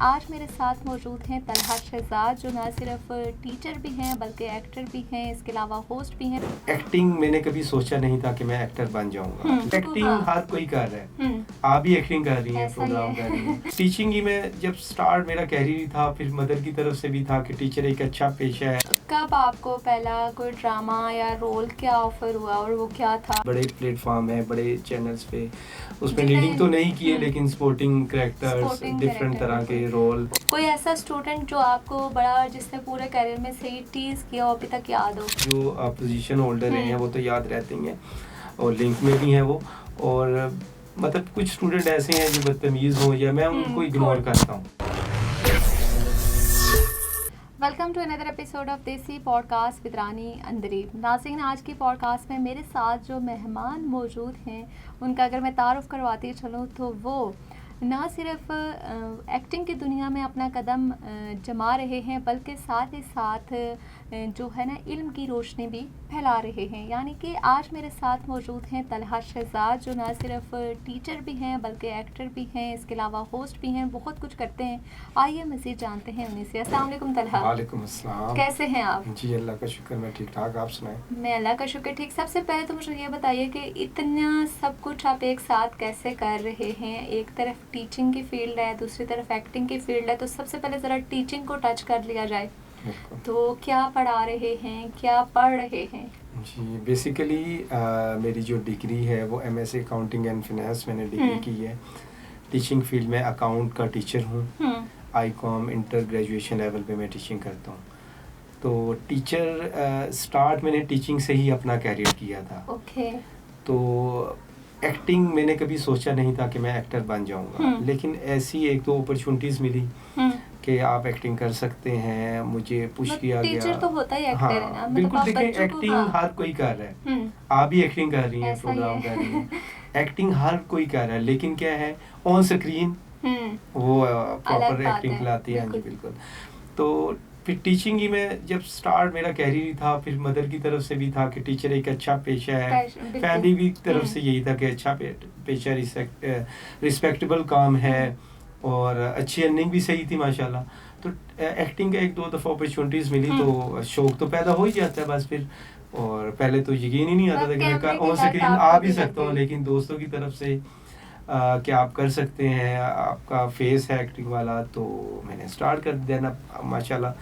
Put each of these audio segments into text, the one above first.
आज मेरे साथ मौजूद हैं तलहा शहजाद, जो ना सिर्फ टीचर भी हैं बल्कि एक्टर भी हैं, इसके अलावा होस्ट भी हैं। एक्टिंग मैंने कभी सोचा नहीं था कि मैं एक्टर बन जाऊंगा। एक्टिंग हर कोई कर रहा है, आप भी एक्टिंग कर रही हैं, प्रोग्राम कर रही हैं। टीचिंग ही में जब स्टार्ट मेरा कैरियर ही था, फिर मदर की तरफ से भी था कि टीचर एक अच्छा पेशा है। कब आपको पहला कोई ड्रामा या रोल क्या ऑफर हुआ और वो क्या था? बड़े प्लेटफॉर्म है, बड़े चैनल्स पे, उसमें लीडिंग तो नहीं किए लेकिन स्पोर्टिंग कैरेक्टर्स, डिफरेंट तरह के रोल। कोई ऐसा स्टूडेंट जो आपको बड़ा, जिसने पूरे करियर में सही टीज किया हो, अभी तक याद हो? जो पोजीशन होल्डर हैं वो तो याद रहते ही हैं और लिंक में भी हैं वो। और मतलब कुछ स्टूडेंट ऐसे हैं जो बदतमीज हो या मैं उनको इग्नोर करता हूँ। Welcome to another episode of Desi podcast with Rani Andleeb. नाज़रीन, आज की पॉडकास्ट में मेरे साथ जो मेहमान मौजूद हैं उनका अगर मैं तारुफ करवाती चलूँ तो वो ना सिर्फ एक्टिंग की दुनिया में अपना कदम जमा रहे हैं बल्कि साथ ही साथ जो है ना इल्म की रोशनी भी फैला रहे हैं। यानी कि आज मेरे साथ मौजूद हैं तलहा शहजाद, जो ना सिर्फ टीचर भी हैं बल्कि एक्टर भी हैं, इसके अलावा होस्ट भी हैं, बहुत कुछ करते हैं। आइए मज़ीद जानते हैं उन्हीं से। अस्सलाम वालेकुम तलहा। वालेकुम अस्सलाम। कैसे हैं आप? जी अल्लाह का शुक्र, मैं ठीक ठाक, आप सुनाएं। मैं अल्लाह का शुक्र ठीक। सबसे पहले तो मुझे ये बताइए कि इतना सब कुछ आप एक साथ कैसे कर रहे हैं? एक तरफ टीचिंग की फील्ड है, दूसरी तरफ एक्टिंग की फील्ड है, तो सबसे पहले ज़रा टीचिंग को टच कर लिया जाए। तो क्या पढ़ा रहे हैं, क्या पढ़ रहे हैं? जी बेसिकली मेरी जो डिग्री है वो एमएससी अकाउंटिंग एंड फाइनेंस मैंने डिग्री की है। टीचिंग फील्ड में अकाउंट का टीचर हूँ। आईकॉम इंटर ग्रेजुएशन लेवल पे मैं टीचिंग करता हूँ। तो टीचर स्टार्ट मैंने टीचिंग से ही अपना कैरियर किया था। ओके। तो एक्टिंग मैंने कभी सोचा नहीं था कि मैं एक्टर बन जाऊंगा, लेकिन ऐसी एक दो अपॉर्चुनिटीज़ मिली कि आप एक्टिंग कर सकते हैं। मुझे पुश किया गया। टीचर तो होता ही एक्टर है ना, बिल्कुल। देखिए एक्टिंग हर कोई कर रहा है, आप भी एक्टिंग कर रही हैं, प्रोग्राम कर रही हैं। एक्टिंग हर कोई कर रहा है, लेकिन क्या है ऑन स्क्रीन वो प्रॉपर एक्टिंग खिलाती है। हाँ जी बिल्कुल। तो फिर टीचिंग ही में जब स्टार्ट मेरा कैरियर ही था, फिर मदर की तरफ से भी था कि टीचर एक अच्छा पेशा है, फैमिली की तरफ से यही था कि अच्छा पेशा, रिस्पेक्टेबल काम है और अच्छी अर्निंग भी सही थी माशाल्लाह। तो एक्टिंग का एक दो दफ़ा अपॉर्चुनिटीज़ मिली तो शौक तो पैदा हो ही जाता है बस फिर। और पहले तो यकीन ही नहीं आता था कि मैं ऑन स्क्रीन आ भी सकता हूँ, लेकिन दोस्तों की तरफ से कि आप कर सकते हैं, आपका फेस है एक्टिंग वाला, तो मैंने स्टार्ट कर दिया ना। माशाल्लाह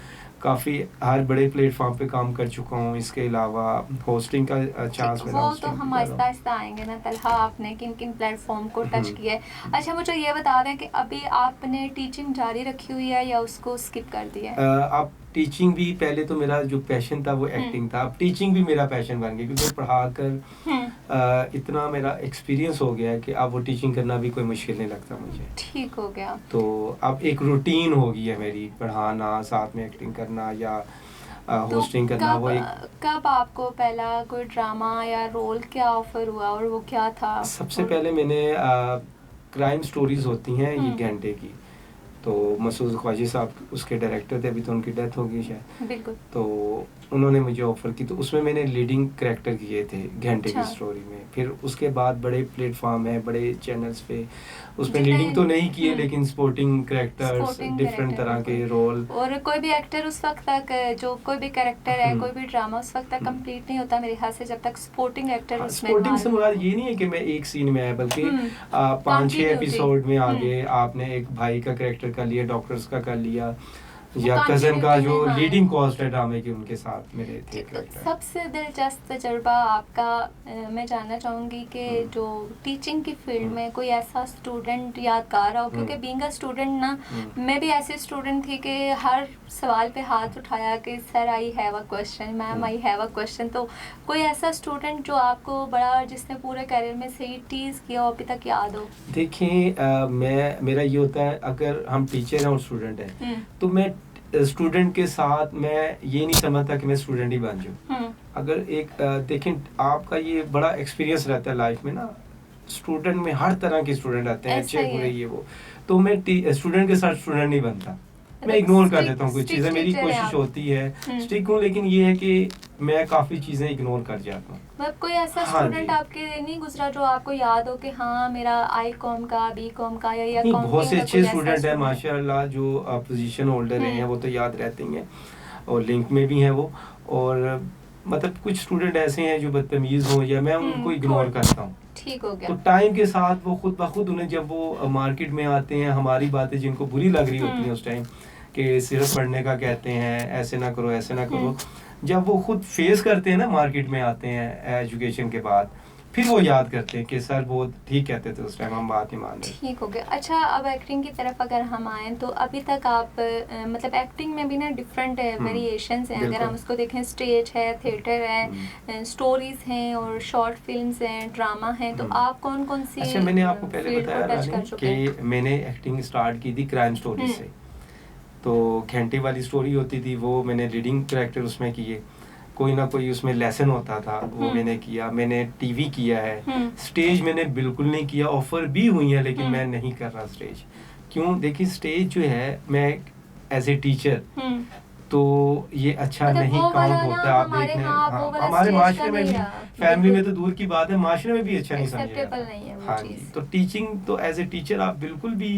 काफ़ी हर बड़े प्लेटफॉर्म पे काम कर चुका हूँ। इसके अलावा होस्टिंग का चांस मिला। वो तो हम आहिस्ता आहिस्ता आएंगे ना तलहा, आपने किन किन प्लेटफॉर्म को टच किया है। अच्छा मुझे ये बता दें कि अभी आपने टीचिंग जारी रखी हुई है या उसको स्किप कर दिया है? आप टीचिंग भी, पहले तो मेरा जो पैशन था वो एक्टिंग था, अब टीचिंग भी मेरा पैशन बन गया क्योंकि पढ़ा कर इतना मेरा एक्सपीरियंस हो गया है कि अब वो टीचिंग करना भी कोई मुश्किल नहीं लगता मुझे। ठीक हो गया। तो अब एक रूटीन हो गई है मेरी, पढ़ाना साथ में एक्टिंग करना या होस्टिंग करना। वो एक कब आपको पहला कोई ड्रामा या रोल क्या ऑफर हुआ और वो क्या था? सबसे पहले मैंने क्राइम स्टोरीज होती हैं ये घंटे की, तो मसूद ख्वाजी साहब उसके डायरेक्टर थे, अभी तो उनकी डेथ हो गई शायद। बिल्कुल। तो उन्होंने मुझे ऑफ़र की, तो उसमें मैंने लीडिंग कैरेक्टर किए थे घंटे की स्टोरी में। फिर उसके बाद बड़े प्लेटफॉर्म है, बड़े चैनल्स पे, उसमें लीडिंग तो नहीं किए लेकिन स्पोर्टिंग कैरेक्टर्स, डिफरेंट तरह के रोल। और कोई भी एक्टर उस वक्त तक, जो कोई भी कैरेक्टर है, कोई भी ड्रामा उस वक्त तक कंप्लीट नहीं होता मेरे ख्याल से जब तक स्पोर्टिंग एक्टर उसमें। स्पोर्टिंग से मुराद ये नहीं है कि मैं एक सीन में आया, बल्कि 5-6 एपिसोड में आगे आपने एक भाई का कैरेक्टर कर लिया, डॉक्टर्स का कर लिया, या कजन का जो लीडिंग कॉस्ट है ड्रामे के, उनके साथ मेरे थे। सबसे दिलचस्प तजुर्बा आपका मैं जानना चाहूँगी कि जो टीचिंग की फील्ड में कोई ऐसा स्टूडेंट यादगार हो, क्योंकि बीइंग अ स्टूडेंट ना, मैं भी ऐसी स्टूडेंट थी कि हर सवाल पे हाथ उठाया कि sir I have a question, ma'am I have a question. तो कोई ऐसा स्टूडेंट जो आपको बड़ा, जिसने पूरे करियर में सही टीज किया हो, अभी तक याद हो? देखिए मेरा ये होता है, अगर हम टीचर हैं और स्टूडेंट हैं तो मैं स्टूडेंट के साथ मैं ये नहीं समझता कि मैं स्टूडेंट ही बन जाऊँ। अगर एक देखें, आपका ये बड़ा एक्सपीरियंस रहता है लाइफ में ना, स्टूडेंट में हर तरह के स्टूडेंट आते हैं, अच्छे बुरे ये वो। तो मैं स्टूडेंट के साथ स्टूडेंट नहीं बनता, मैं इग्नोर कर देता हूँ कुछ चीज़ें। मेरी कोशिश होती है स्टिक हूँ, लेकिन ये है कि मैं काफ़ी चीज़ें इग्नोर कर जाता हूँ। मतलब कोई ऐसा स्टूडेंट आपके नहीं गुजरा जो आपको याद हो कि हाँ मेरा आई.कॉम का, बी.कॉम का या नहीं, बहुत से अच्छे स्टूडेंट हैं है? माशाल्लाह जो पोजीशन होल्डर हैं, वो तो याद रहते ही हैं और लिंक में भी हैं वो। और मतलब कुछ स्टूडेंट ऐसे हैं जो बदतमीज़ हों या मैं उनको इग्नोर करता हूँ। ठीक हो गया। तो टाइम के साथ वो खुद ब खुद उन्हें जब वो मार्केट में आते हैं, हमारी बातें जिनको बुरी लग रही होती हैं उस टाइम कि सिर्फ पढ़ने का कहते हैं, ऐसे ना करो ऐसे ना करो, जब वो खुद फेस करते हैं ना, मार्केट में आते हैं एजुकेशन के बाद, फिर वो याद करते हैं कि सर बहुत ठीक कहते थे उस टाइम, हम बात नहीं मान रहे। ठीक हो गया। अच्छा, अब एक्टिंग की तरफ अगर हम आए तो अभी तक आप मतलब एक्टिंग में भी ना डिफरेंट वेरिएशंस हैं। अगर हम उसको देखें, स्टेज है, थिएटर है, स्टोरीज हैं और शॉर्ट फिल्म्स हैं, ड्रामा है, तो आप कौन कौन सी? अच्छा, मैंने आपको पहले बताया कि मैंने एक्टिंग स्टार्ट की थी क्राइम स्टोरी से। तो घंटे वाली स्टोरी होती थी, वो मैंने लीडिंग कैरेक्टर उसमें किए, कोई ना कोई उसमें लेसन होता था, वो मैंने किया। मैंने टीवी किया है, स्टेज मैंने बिल्कुल नहीं किया, ऑफर भी हुई है लेकिन मैं नहीं कर रहा स्टेज। क्यों? देखिए स्टेज जो है, मैं एज ए टीचर तो ये अच्छा मतलब नहीं काउंट होता। आप देख लें, हमारे माशरे में भी, फैमिली में तो दूर की बात है, माशरे में भी अच्छा नहीं समझा जाता। हाँ जी, तो टीचिंग तो एज ए टीचर आप बिल्कुल भी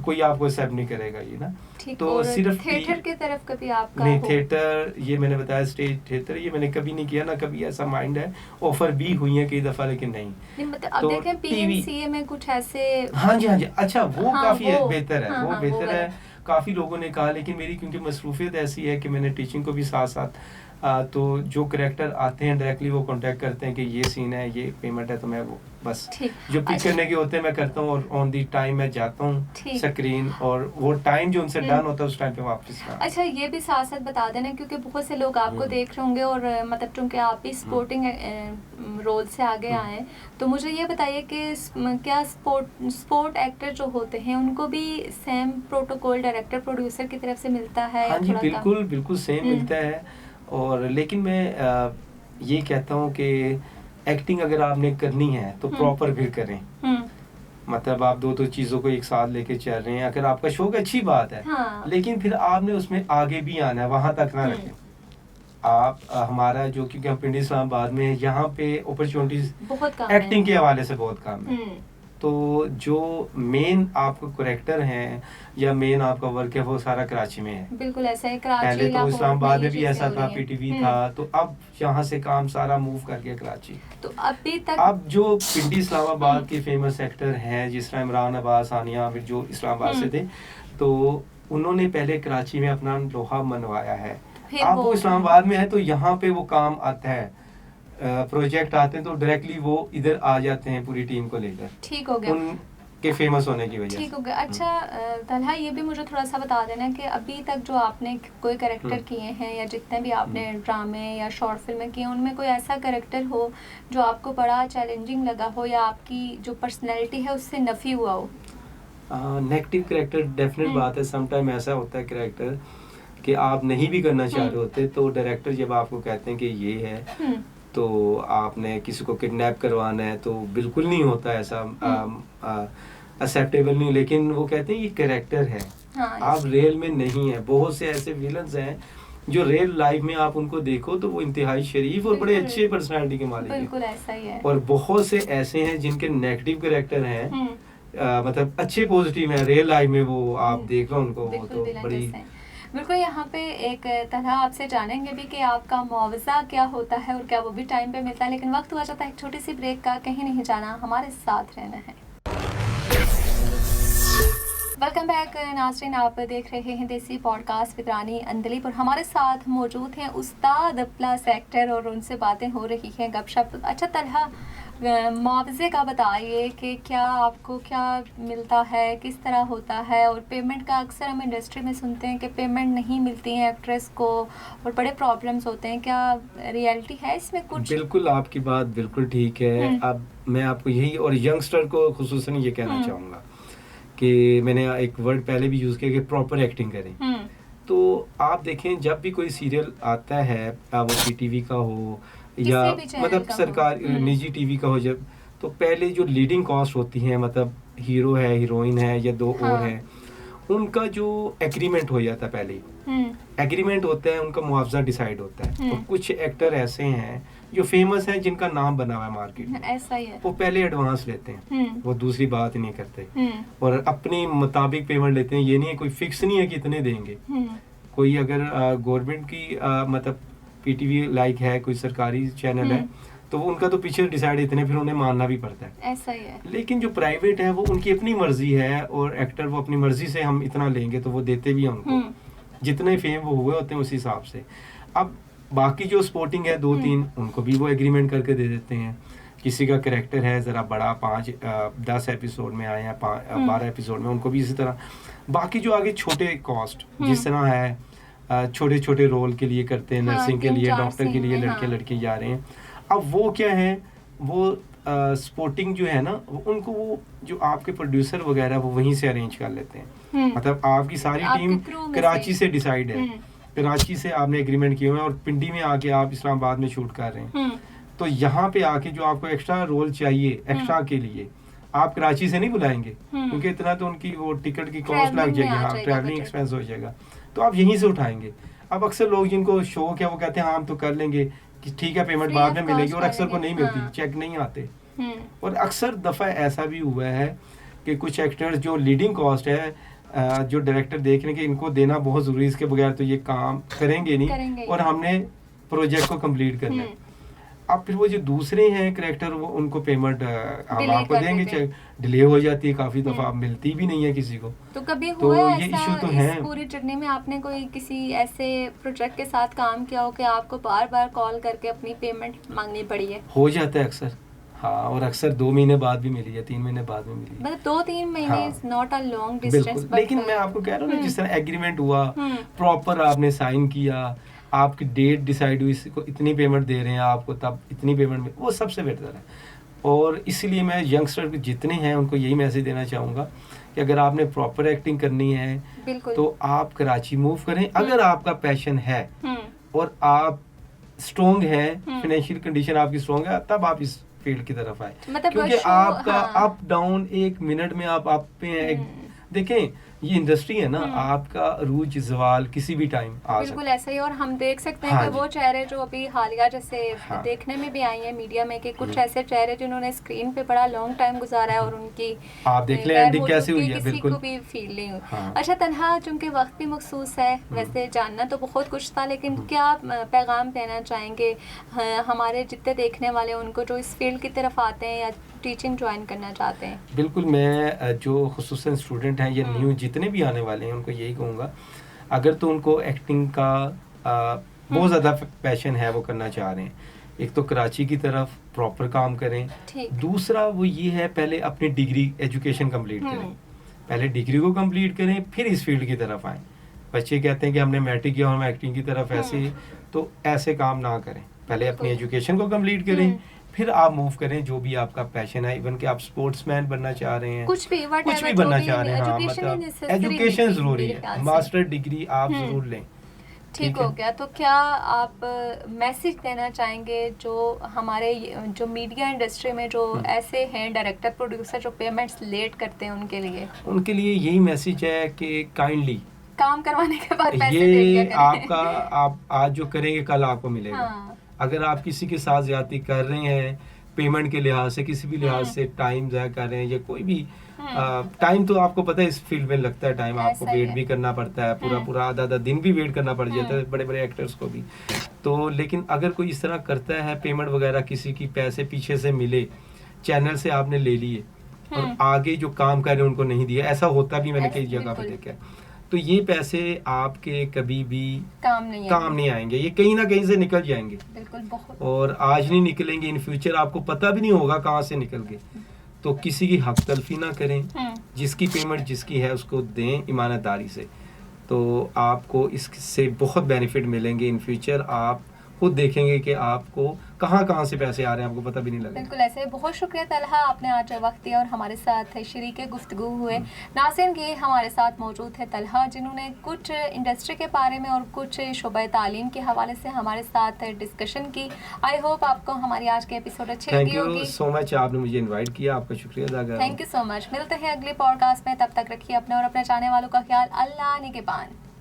कोई आपको एक्सेप्ट नहीं करेगा ये ना। तो सिर्फ थिएटर की तरफ कभी आपका नहीं, थिएटर ये मैंने बताया, स्टेज थिएटर ये मैंने कभी नहीं किया ना, कभी ऐसा माइंड है, ऑफर भी हुई है कई दफा लेकिन नहीं। मतलब अब देखें पीएमसीए में कुछ ऐसे, हाँ जी अच्छा, वो काफी बेहतर है, वो बेहतर है, काफ़ी लोगों ने कहा। लेकिन मेरी क्योंकि मसरूफियत ऐसी है कि मैंने टीचिंग को भी साथ साथ तो जो करेक्टर आते हैं डायरेक्टली वो कांटेक्ट करते हैं कि ये सीन है, ये पेमेंट है, तो मैं वो बस जो पिक करने के होते हैं मैं करता हूँ और ऑन दी टाइम मैं जाता हूँ स्क्रीन, और वो टाइम जो उनसे डन होता है उस टाइम पे वापस। अच्छा, ये भी साथ साथ बता देना क्योंकि बहुत से लोग आपको देख रहे होंगे और मतलब चूंकि आप भी स्पोर्टिंग रोल से आगे आए, तो मुझे ये बताइए कि क्या स्पोर्ट एक्टर जो होते हैं उनको भी सेम प्रोटोकॉल डायरेक्टर प्रोड्यूसर की तरफ से मिलता है? हाँ जी, बिल्कुल बिल्कुल सेम मिलता है। और लेकिन मैं ये कहता हूँ कि एक्टिंग अगर आपने करनी है तो प्रॉपर फिर करें। मतलब आप दो चीज़ों को एक साथ लेके चल रहे हैं, अगर आपका शौक अच्छी बात है, हाँ। लेकिन फिर आपने उसमें आगे भी आना है, वहाँ तक ना रखें आप। हमारा जो, क्योंकि हम पिंडी इस्लामाबाद में, यहाँ पे अपॉर्चुनिटीज एक्टिंग के हवाले से बहुत कम है। तो जो मेन आपका करेक्टर हैं या मेन आपका वर्क है वो सारा कराची में है। बिल्कुल ऐसा है, कराची, पहले तो इस्लामाबाद में भी ऐसा था, पीटीवी था, तो अब यहाँ से काम सारा मूव कर गया कराची। तो अभी तक अब जो पिंडी इस्लामाबाद के फेमस एक्टर हैं, जिस तरह इमरान अब्बास, आनिया आमिर, जो इस्लामाबाद से थे, तो उन्होंने पहले कराची में अपना लोहा मनवाया है। अब वो इस्लामाबाद में है तो यहाँ पे वो काम आता है, प्रोजेक्ट आते हैं तो डायरेक्टली वो इधर आ जाते हैं पूरी टीम को लेकर। ठीक हो गया, उनके फेमस होने की वजह से। ठीक हो गया। अच्छा तलहा, ये भी मुझे थोड़ा सा बता देना कि अभी तक जो आपने कोई कैरेक्टर किए हैं या जितने भी आपने ड्रामे या शॉर्ट फिल्में किए, उनमें कोई ऐसा कैरेक्टर हो जो आपको बड़ा चैलेंजिंग लगा हो या आपकी जो पर्सनैलिटी है उससे नफी हुआ हो? नेगेटिव कैरेक्टर डेफिनेट बात है। समटाइम ऐसा होता है कैरेक्टर कि आप नहीं भी करना चाह रहे होते, तो डायरेक्टर जब आपको कहते हैं कि ये है तो आपने किसी को किडनैप करवाना है, तो बिल्कुल नहीं होता ऐसा, एक्सेप्टेबल नहीं। लेकिन वो कहते हैं ये कैरेक्टर है, हाँ, आप रियल में नहीं है। बहुत से ऐसे विलन्स हैं जो रियल लाइफ में आप उनको देखो तो वो इंतहाई शरीफ और बड़े अच्छे पर्सनालिटी के मालिक हैं, बिल्कुल ऐसा ही है। और बहुत से ऐसे हैं जिनके नेगेटिव कैरेक्टर हैं, मतलब अच्छे पॉजिटिव हैं, रियल लाइफ में वो आप देख लो उनको, वो तो बड़ी। बिल्कुल, यहाँ पे एक तरह आपसे जानेंगे भी कि आपका मुआवजा क्या होता है और क्या वो भी टाइम पे मिलता है, लेकिन वक्त हुआ जाता है एक छोटी सी ब्रेक का। कहीं नहीं जाना, हमारे साथ रहना है। वेलकम बैक नाज़रीन, आप देख रहे हैं देसी पॉडकास्ट विद रानी अंदलीप और हमारे साथ मौजूद हैं उस्ताद प्लस एक्टर और उनसे बातें हो रही हैं, गपशप। अच्छा तलहा, मुआवजे का बताइए कि क्या आपको क्या मिलता है, किस तरह होता है, और पेमेंट का अक्सर हम इंडस्ट्री में सुनते हैं कि पेमेंट नहीं मिलती है एक्ट्रेस को और बड़े प्रॉब्लम्स होते हैं, क्या रियलिटी है इसमें कुछ? बिल्कुल, आपकी बात बिल्कुल ठीक है। अब मैं आपको यही और यंगस्टर को खुसूसन ये कहना चाहूँगा कि मैंने एक वर्ड पहले भी यूज़ किया कि प्रॉपर एक्टिंग करें। तो आप देखें, जब भी कोई सीरियल आता है, वो पीटीवी का हो या मतलब सरकार निजी टीवी का हो, जब तो पहले जो लीडिंग कॉस्ट होती है, मतलब हीरो है, हीरोइन है या दो और हैं, उनका जो एग्रीमेंट हो जाता है पहले, एग्रीमेंट होता है, उनका मुआवजा डिसाइड होता है। और कुछ एक्टर ऐसे हैं जो फेमस हैं, जिनका नाम बना हुआ है मार्केट में, ऐसा ही है, वो पहले एडवांस लेते हैं, वो दूसरी बात नहीं करते और अपने मुताबिक पेमेंट लेते हैं। ये नहीं है, कोई फिक्स नहीं है कि इतने देंगे। कोई अगर गवर्नमेंट की मतलब पीटीवी लाइक है, कोई सरकारी चैनल है, तो वो उनका तो पीछे डिसाइड इतने, फिर उन्हें मानना भी पड़ता है। ऐसा ही है। लेकिन जो प्राइवेट है वो उनकी अपनी मर्जी है, और एक्टर वो अपनी मर्जी से हम इतना लेंगे, तो वो देते भी हैं उनको, जितने फेम वो हुए होते हैं उस हिसाब से। अब बाकी जो स्पोर्टिंग है 2-3, उनको भी वो एग्रीमेंट करके दे देते हैं। किसी का कैरेक्टर है ज़रा बड़ा, 5-10 एपिसोड में आए हैं, 12 एपिसोड में, उनको भी इसी तरह। बाकी जो आगे छोटे कॉस्ट जिस तरह है, छोटे छोटे रोल के लिए करते हैं, नर्सिंग के लिए, डॉक्टर के लिए लड़के लड़के जा रहे हैं। अब वो क्या है, वो स्पोर्टिंग जो है ना, उनको वो जो आपके प्रोड्यूसर वगैरह वो वहीं से अरेंज कर लेते हैं। मतलब आपकी सारी टीम कराची से डिसाइड है, कराची से आपने एग्रीमेंट किए हुए हैं, और पिंडी में आके आप इस्लामाबाद में शूट कर रहे हैं, तो यहाँ पे आके जो आपको एक्स्ट्रा रोल चाहिए एक्स्ट्रा के लिए, आप कराची से नहीं बुलाएंगे, क्योंकि इतना तो उनकी वो टिकट की कॉस्ट लग जाएगी, हाँ, ट्रैवलिंग एक्सपेंस हो जाएगा, तो आप यहीं से उठाएंगे। अब अक्सर लोग जिनको शौक है वो कहते हैं हाँ हम तो कर लेंगे, कि ठीक है पेमेंट बाद में मिलेगी, और अक्सर को नहीं मिलती, चेक नहीं आते। और अक्सर दफ़ा ऐसा भी हुआ है कि कुछ एक्टर्स जो लीडिंग कॉस्ट है, जो डायरेक्टर देख रहे हैं कि इनको देना बहुत ज़रूरी है, इसके बगैर तो ये काम करेंगे नहीं, और हमने प्रोजेक्ट को कंप्लीट करना है। अब फिर वो जो दूसरे हैं करेक्टर, वो उनको पेमेंट हम आपको देंगे, चाहे डिले हो जाती है, काफ़ी दफ़ा मिलती भी नहीं है किसी को। तो कभी हुआ ये इशू तो है। पूरी जर्नी में आपने कोई किसी ऐसे प्रोजेक्ट के साथ काम किया हो कि आपको बार बार कॉल करके अपनी पेमेंट मांगनी पड़ी है? हो जाता है अक्सर, हाँ, और अक्सर 2 महीने बाद भी मिली है, 3 महीने बाद भी मिली है, मतलब 2-3 महीने is not a long distance. लेकिन मैं आपको कह रहा हूँ ना, जिस तरह एग्रीमेंट हुआ, प्रॉपर आपने साइन किया, आपकी डेट डिसाइड हुई, इसको इतनी पेमेंट दे रहे हैं आपको, तब इतनी पेमेंट में, वो सबसे बेहतर है। और इसलिए मैं यंगस्टर जितने हैं उनको यही मैसेज देना चाहूँगा कि अगर आपने प्रॉपर एक्टिंग करनी है तो आप कराची मूव करें, अगर आपका पैशन है और आप स्ट्रॉन्ग है, फाइनेंशियल कंडीशन आपकी स्ट्रॉन्ग है, तब आप इस फील्ड की तरफ आए, क्योंकि आपका अप डाउन 1 मिनट में आप पे हैं। देखें ये इंडस्ट्री है ना, आपका रूज जवाल किसी भी टाइम आ सकता है। बिल्कुल ऐसा ही। और हम देख सकते हैं कि वो चेहरे जो अभी हालिया जैसे देखने में भी आई है मीडिया में, कि कुछ ऐसे चेहरे जिन्होंने स्क्रीन पे बड़ा लॉन्ग टाइम गुजारा है, और उनकी आप देख लें एंडिंग कैसे हुई है, किसी को भी फील नहीं हुई। अच्छा तन्हा, चूंकि वक्त भी मखसूस है, वैसे जानना तो बहुत कुछ था, लेकिन क्या पैगाम देना चाहेंगे हमारे जितने देखने वाले उनको जो इस फील्ड की तरफ आते हैं या टीचिंग ज्वाइन करना चाहते हैं? बिल्कुल, मैं जो खुसूसन स्टूडेंट हैं या न्यू जितने भी आने वाले हैं उनको यही कहूँगा, अगर तो उनको एक्टिंग का बहुत ज़्यादा पैशन है, वो करना चाह रहे हैं, एक तो कराची की तरफ प्रॉपर काम करें, दूसरा वो ये है पहले अपनी डिग्री एजुकेशन कंप्लीट करें, पहले डिग्री को कंप्लीट करें, फिर इस फील्ड की तरफ आएँ। बच्चे कहते हैं कि हमने मैट्रिक किया, हम एक्टिंग की तरफ ऐसे, तो ऐसे काम ना करें, पहले अपनी एजुकेशन को कंप्लीट करें, फिर आप मूव करें जो भी आपका पैशन है। इवन कि आप स्पोर्ट्समैन बनना चाह रहे हैं, कुछ भी बनना चाह रहे हैं, हाँ, मतलब एजुकेशन जरूरी है, मास्टर डिग्री आप जरूर लें। ठीक हो गया। तो क्या आप मैसेज देना चाहेंगे जो हमारे जो मीडिया इंडस्ट्री में जो ऐसे हैं डायरेक्टर प्रोड्यूसर जो पेमेंट्स लेट करते हैं उनके लिए यही मैसेज है कि काइंडली काम करवाने के बाद पैसे ये आपका आप आज जो करेंगे कल आपको मिलेगा। हाँ। अगर आप किसी के साथ ज्यादती कर रहे हैं पेमेंट के लिहाज से, किसी भी लिहाज से टाइम ज़ाया कर रहे हैं या कोई भी टाइम, तो आपको पता है इस फील्ड में लगता है टाइम, आपको वेट भी करना पड़ता है, पूरा आधा दिन भी वेट करना पड़ जाता है बड़े बड़े एक्टर्स को भी। तो लेकिन अगर कोई इस तरह करता है पेमेंट वगैरह, किसी की पैसे पीछे से मिले, चैनल से आपने ले लिए और आगे जो काम कर रहे हैं उनको नहीं दिया, ऐसा होता भी मैंने कई जगह पे देखा है, तो ये पैसे आपके कभी भी काम नहीं आएंगे, ये कहीं ना कहीं से निकल जाएंगे। बिल्कुल, और आज नहीं निकलेंगे, इन फ्यूचर आपको पता भी नहीं होगा कहाँ से निकल गए। तो किसी की हक तलफी ना करें, जिसकी पेमेंट जिसकी है उसको दें ईमानदारी से, तो आपको इससे बहुत बेनिफिट मिलेंगे इन फ्यूचर। आप खुद देखेंगे कि आपको कहाँ कहाँ से पैसे आ रहे हैं, आपको पता भी नहीं लगेगा। बिल्कुल ऐसे। बहुत शुक्रिया तलहा, आपने आज वक्त दिया और हमारे साथ शरीक गुफ्तगू हुए। नाज़रीन, ये हमारे साथ मौजूद है तलहा, जिन्होंने कुछ इंडस्ट्री के बारे में और कुछ शोबा तालीम के हवाले से हमारे साथ डिस्कशन की। आई होप आपको हमारी आज के एपिसोड अच्छी लगी होगी। थैंक यू सो मच, आपने मुझे इन्वाइट किया, आपका शुक्रिया अदा कर रहा हूं। Thank you so much. मिलते हैं अगले पॉडकास्ट में, तब तक रखिए अपने और अपने चाहने वालों का ख्याल। अल्लाह निगहबान।